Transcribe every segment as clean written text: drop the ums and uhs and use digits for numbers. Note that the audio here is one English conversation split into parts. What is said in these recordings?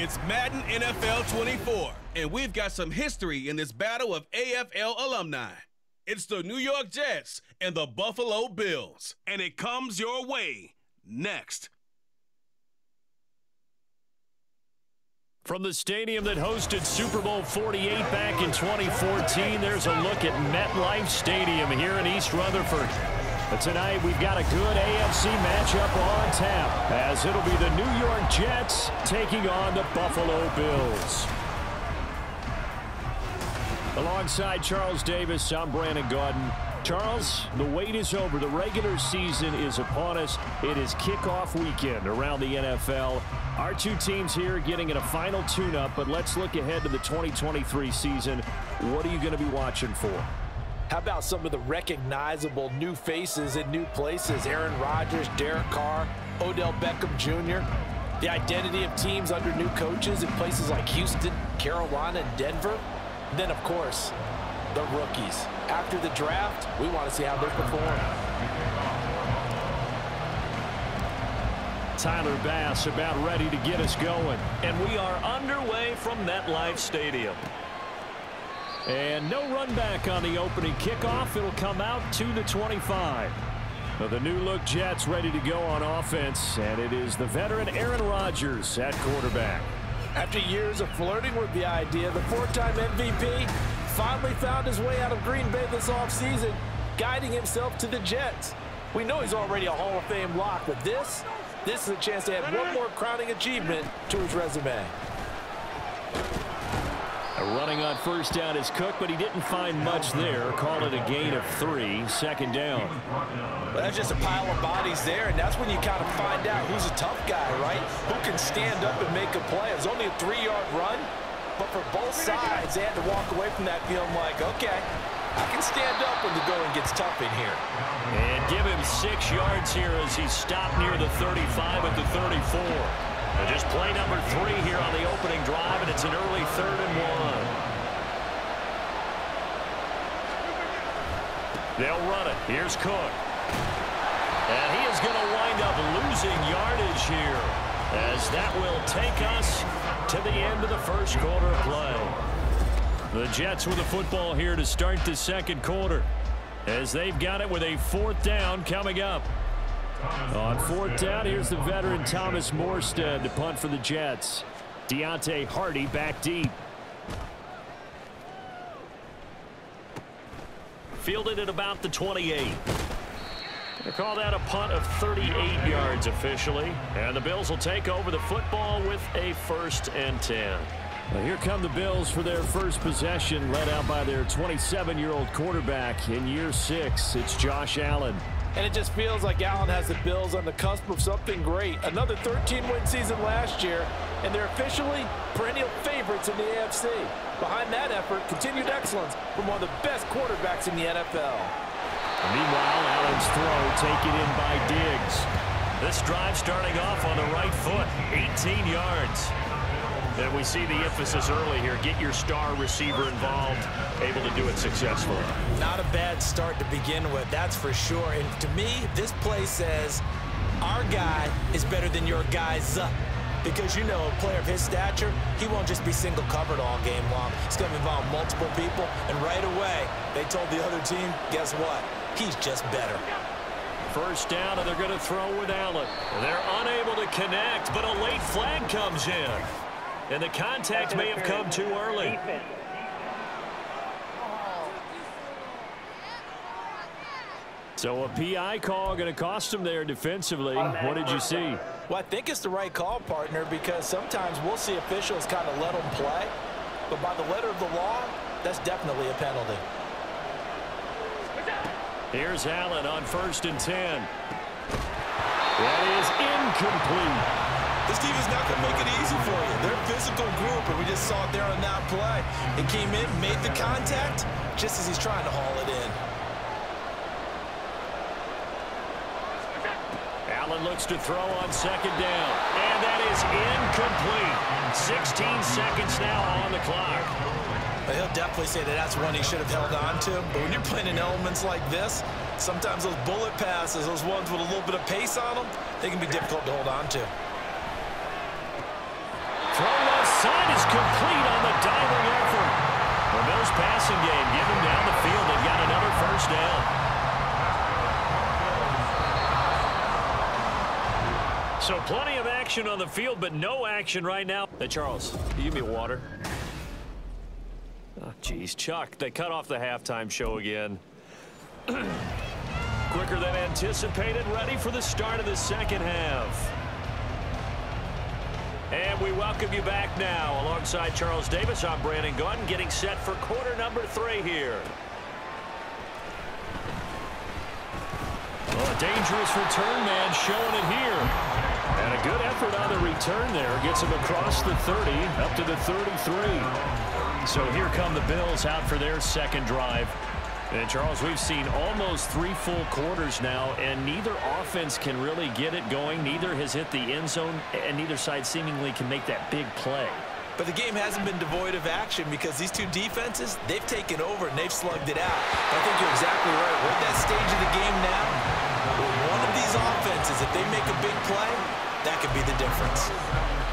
It's Madden NFL 24, and we've got some history in this battle of AFL alumni. It's the New York Jets and the Buffalo Bills, and it comes your way next. From the stadium that hosted Super Bowl 48 back in 2014, there's a look at MetLife Stadium here in East Rutherford. But tonight, we've got a good AFC matchup on tap, as it'll be the New York Jets taking on the Buffalo Bills. Alongside Charles Davis, I'm Brandon Gaudin. Charles, the wait is over. The regular season is upon us. It is kickoff weekend around the NFL. Our two teams here getting in a final tune-up, but let's look ahead to the 2023 season. What are you going to be watching for? How about some of the recognizable new faces in new places? Aaron Rodgers, Derek Carr, Odell Beckham Jr. The identity of teams under new coaches in places like Houston, Carolina, and Denver. And then, of course, the rookies. After the draft, we want to see how they perform. Tyler Bass about ready to get us going. And we are underway from MetLife Stadium. And no run back on the opening kickoff. It'll come out to the 25. Now the new-look Jets ready to go on offense, and it is the veteran Aaron Rodgers at quarterback. After years of flirting with the idea, the four-time MVP finally found his way out of Green Bay this offseason, guiding himself to the Jets. We know he's already a Hall of Fame lock, but this is a chance to add one more crowning achievement to his resume. Running on first down is Cook, but he didn't find much there. Call it a gain of 3, second down. Well, that's just a pile of bodies there, and that's when you kind of find out who's a tough guy, right? Who can stand up and make a play. It was only a 3-yard run, but for both sides, they had to walk away from that feeling like, okay, I can stand up when the going gets tough in here. And give him 6 yards here as he stopped near the 35 at the 34. Just play number 3 here on the opening drive, and it's an early 3rd and 1. They'll run it. Here's Cook. And he is going to wind up losing yardage here, as that will take us to the end of the first quarter of play. The Jets with the football here to start the second quarter, as they've got it with a 4th down coming up. On 4th down, here's the veteran Thomas Morstead to punt for the Jets. Deontay Hardy back deep. Fielded at about the 28. They call that a punt of 38 yards officially. And the Bills will take over the football with a 1st and 10. Well, here come the Bills for their first possession, led out by their 27-year-old quarterback in year 6. It's Josh Allen. And it just feels like Allen has the Bills on the cusp of something great. Another 13-win season last year, and they're officially perennial favorites in the AFC. Behind that effort, continued excellence from one of the best quarterbacks in the NFL. Meanwhile, Allen's throw taken in by Diggs. This drive starting off on the right foot, 18 yards. And we see the emphasis early here. Get your star receiver involved, able to do it successfully. Not a bad start to begin with, that's for sure. And to me, this play says our guy is better than your guy's. Because, you know, a player of his stature, he won't just be single covered all game long. It's going to involve multiple people. And right away, they told the other team, guess what? He's just better. First down, and they're going to throw with Allen. They're unable to connect, but a late flag comes in. And the contact may have come too early. So a PI call going to cost him there defensively. What did you see? Well, I think it's the right call, partner, because sometimes we'll see officials kind of let them play. But by the letter of the law, that's definitely a penalty. Here's Allen on 1st and 10. That is incomplete. This team is not going to make it easy for you. They're a physical group, and we just saw it there on that play. It came in, made the contact, just as he's trying to haul it in. Allen looks to throw on 2nd down, and that is incomplete. 16 seconds now on the clock. But he'll definitely say that that's one he should have held on to. But when you're playing in elements like this, sometimes those bullet passes, those ones with a little bit of pace on them, they can be difficult to hold on to. Throw complete on the diving effort. The Bills passing game, get him down the field. They've got another first down. So plenty of action on the field, but no action right now. Hey, Charles, can you give me water? Oh, geez, Chuck, they cut off the halftime show again. Quicker than anticipated, ready for the start of the second half. And we welcome you back now. Alongside Charles Davis, I'm Brandon Gunn, getting set for quarter number 3 here. Oh, a dangerous return man showing it here. And a good effort on the return there. Gets him across the 30, up to the 33. So here come the Bills out for their second drive. And, Charles, we've seen almost 3 full quarters now, and neither offense can really get it going. Neither has hit the end zone, and neither side seemingly can make that big play. But the game hasn't been devoid of action because these two defenses, they've taken over and they've slugged it out. I think you're exactly right. We're at that stage of the game now where one of these offenses, if they make a big play, that could be the difference.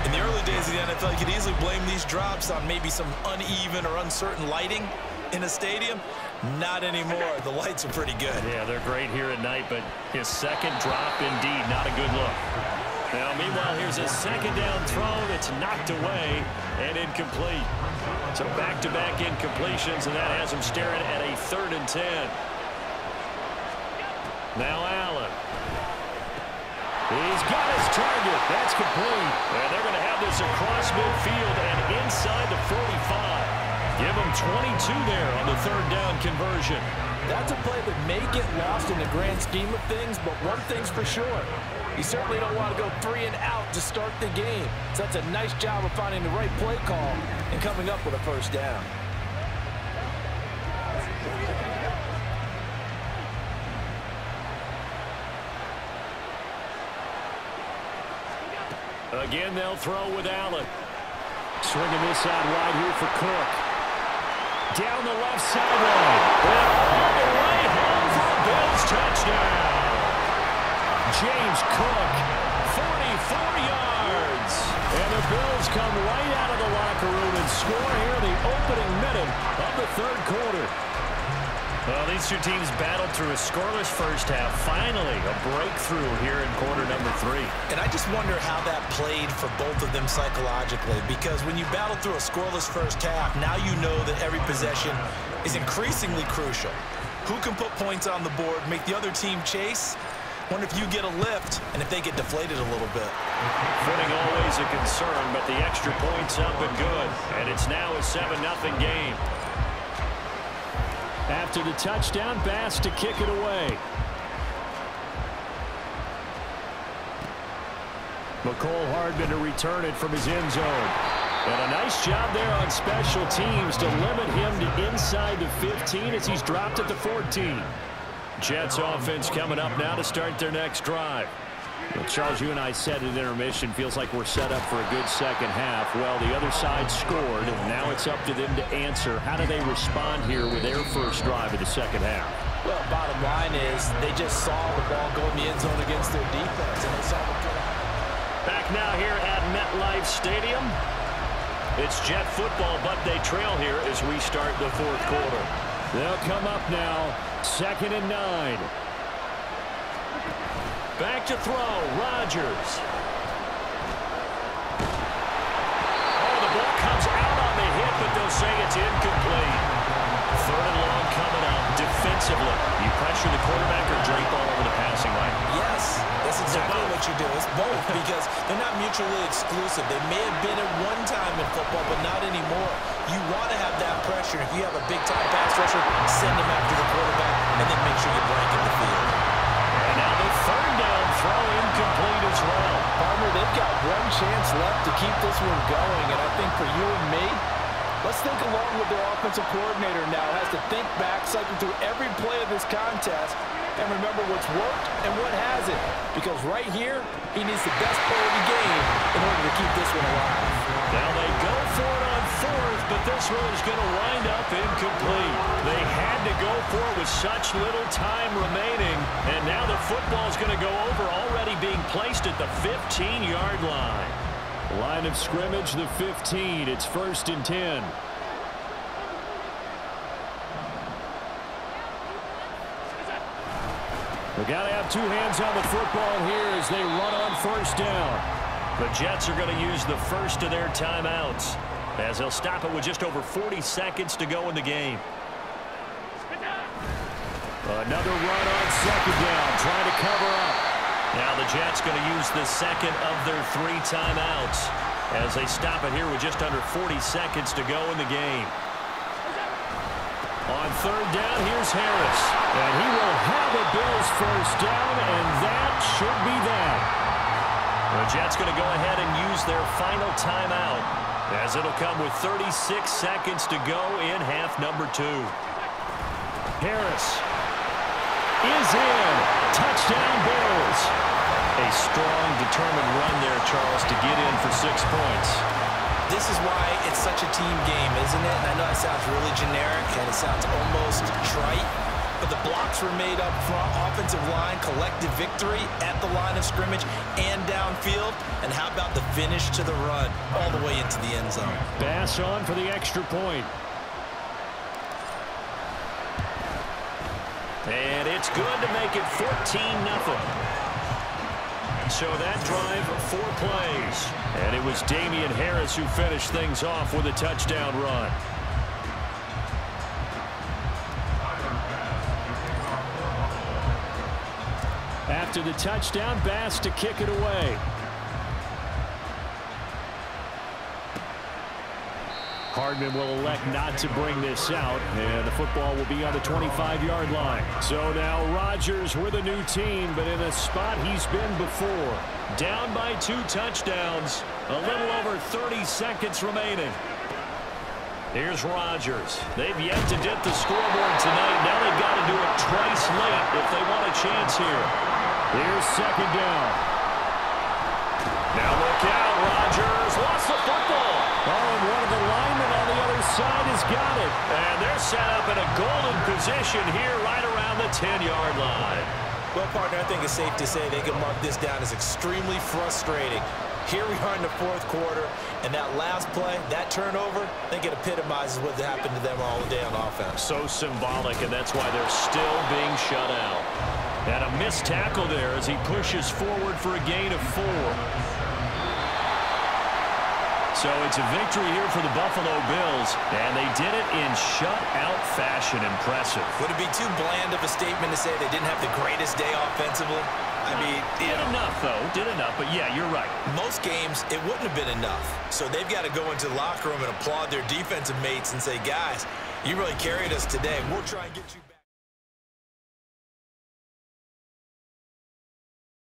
In the early days of the NFL, you could easily blame these drops on maybe some uneven or uncertain lighting in a stadium. Not anymore. The lights are pretty good. Yeah, they're great here at night, but his second drop, indeed, not a good look. Now, meanwhile, here's a second down throw that's knocked away and incomplete. So back-to-back incompletions, and that has him staring at a 3rd and 10. Now Allen. He's got his target. That's complete. And they're going to have this across midfield and inside the 45. Give him 22 there on the 3rd down conversion. That's a play that may get lost in the grand scheme of things, but one thing's for sure. You certainly don't want to go 3 and out to start the game. So that's a nice job of finding the right play call and coming up with a first down. Again, they'll throw with Allen. Swinging this out wide here for Cook. Down the left sideline. And all the way home for a Bills touchdown. James Cook, 44 yards. And the Bills come right out of the locker room and score here in the opening minute of the 3rd quarter. Well, these two teams battled through a scoreless first half. Finally, a breakthrough here in quarter number 3. And I just wonder how that played for both of them psychologically, because when you battle through a scoreless first half, now you know that every possession is increasingly crucial. Who can put points on the board, make the other team chase? Wonder if you get a lift and if they get deflated a little bit. Footing always a concern, but the extra point's up and good. And it's now a 7-0 game. After the touchdown, Bass to kick it away. McCole Hardman to return it from his end zone. And a nice job there on special teams to limit him to inside the 15 as he's dropped at the 14. Jets offense coming up now to start their next drive. Well, Charles, you and I said at intermission, feels like we're set up for a good second half. Well, the other side scored, and now it's up to them to answer. How do they respond here with their first drive of the second half? Well, bottom line is they just saw the ball go in the end zone against their defense, and they saw it get out. Back now here at MetLife Stadium. It's Jet football, but they trail here as we start the 4th quarter. They'll come up now, 2nd and 9. Back to throw, Rodgers. Oh, the ball comes out on the hit, but they'll say it's incomplete. 3rd and long coming up defensively. You pressure the quarterback or drape all over the passing line? Yes, that's exactly what you do. It's both because they're not mutually exclusive. They may have been at one time in football, but not anymore. You want to have that pressure. If you have a big-time pass rusher, send him after the quarterback, and then make sure you blanket the field. And now the 3rd down throw incomplete as well. Palmer, they've got one chance left to keep this one going, and I think for you and me, let's think along with their offensive coordinator now. Has to think back, cycle through every play of this contest, and remember what's worked and what hasn't. Because right here, he needs the best play of the game in order to keep this one alive. Now they go for it on 4th, but this one is going to wind up incomplete. They had to go for it with such little time remaining, and now the football is going to go over, already being placed at the 15-yard line. Line of scrimmage, the 15. It's 1st and 10. They've got to have two hands on the football here as they run on 1st down. The Jets are going to use the first of their timeouts as they'll stop it with just over 40 seconds to go in the game. Another run on 2nd down, trying to cover up. Now the Jets going to use the second of their 3 timeouts as they stop it here with just under 40 seconds to go in the game. On 3rd down, here's Harris. And he will have a Bills 1st down, and that should be that. The Jets going to go ahead and use their final timeout as it'll come with 36 seconds to go in half number 2. Harris is in. Touchdown, Bills. A strong, determined run there, Charles, to get in for 6 points. This is why it's such a team game, isn't it? And I know it sounds really generic and it sounds almost trite, but the blocks were made up front, offensive line, collective victory at the line of scrimmage and downfield. And how about the finish to the run all the way into the end zone? Pass on for the extra point. And it's good to make it 14-0. So that drive, 4 plays. And it was Damian Harris who finished things off with a touchdown run. After the touchdown, Bass to kick it away. Hardman will elect not to bring this out, and the football will be on the 25-yard line. So now Rodgers with a new team, but in a spot he's been before. Down by 2 touchdowns, a little over 30 seconds remaining. Here's Rodgers. They've yet to dip the scoreboard tonight. Now they've got to do it twice late if they want a chance here. Here's 2nd down. Now look out, Rodgers lost the football. Oh, and one of the linemen on the other side has got it. And they're set up in a golden position here right around the 10-yard line. Well, partner, I think it's safe to say they can mark this down as extremely frustrating. Here we are in the 4th quarter, and that last play, that turnover, I think it epitomizes what happened to them all day on offense. So symbolic, and that's why they're still being shut out. And a missed tackle there as he pushes forward for a gain of 4. So it's a victory here for the Buffalo Bills, and they did it in shutout fashion. Impressive. Would it be too bland of a statement to say they didn't have the greatest day offensively? I mean, did enough, though. Did enough, but yeah, you're right. Most games, it wouldn't have been enough. So they've got to go into the locker room and applaud their defensive mates and say, guys, you really carried us today. We'll try and get you